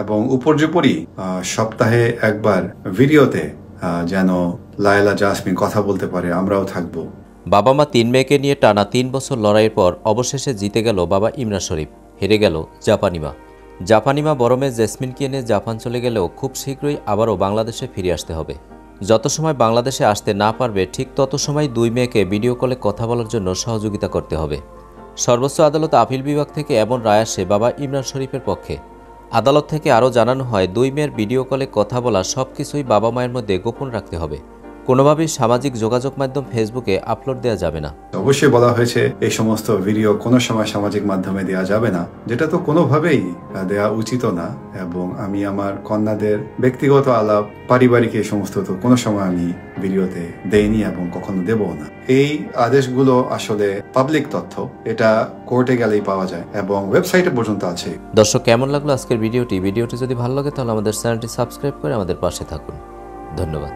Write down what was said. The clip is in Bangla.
এবং উপর্যুপরি সপ্তাহে একবার ভিডিওতে যেন লায়লা জাসমিন কথা বলতে পারে, আমরাও থাকবো। বাবা মা 3 মেয়েকে নিয়ে টানা 3 বছর লড়াইয়ের পর অবশেষে জিতে গেল বাবা ইমরান শরীফ, হেরে গেল জাপানি মা। জাপানি মা বড় মেয়ে জেসমিনকে নিয়ে জাপান চলে গেলেও খুব শীঘ্রই আবারও বাংলাদেশে ফিরে আসতে হবে। যত সময় বাংলাদেশে আসতে না পারবে ঠিক তত সময় 2 মেয়েকে ভিডিও কলে কথা বলার জন্য সহযোগিতা করতে হবে। সর্বোচ্চ আদালত আপিল বিভাগ থেকে এমন রায় আসে বাবা ইমরান শরীফের পক্ষে। আদালত থেকে আরও জানানো হয় 2 মেয়ের ভিডিও কলে কথা বলা সব কিছুই বাবা মায়ের মধ্যে গোপন রাখতে হবে। কোনোভাবেই সামাজিক যোগাযোগ মাধ্যম ফেসবুকে আপলোড দেওয়া যাবে না। অবশ্যই বলা হয়েছে এই সমস্ত ভিডিও কোনো সময় সামাজিক মাধ্যমে দেওয়া যাবে না, যেটা তো কোনোভাবেই দেওয়া উচিত না। এবং আমি আমার কন্যাদের ব্যক্তিগত আলাপ, পারিবারিক এই সমস্ত তো কোনো সময় আমি ভিডিওতে দেইনি এবং কখনো দেবো না। এই আদেশগুলো আসলে পাবলিক তথ্য, এটা কোর্টে গেলেই পাওয়া যায় এবং ওয়েবসাইটে পর্যন্ত আছে। দর্শক, কেমন লাগলো আজকের ভিডিওটি? ভিডিওটি যদি ভালো লাগে তাহলে আমাদের চ্যানেলটি সাবস্ক্রাইব করে আমাদের পাশে থাকুন। ধন্যবাদ।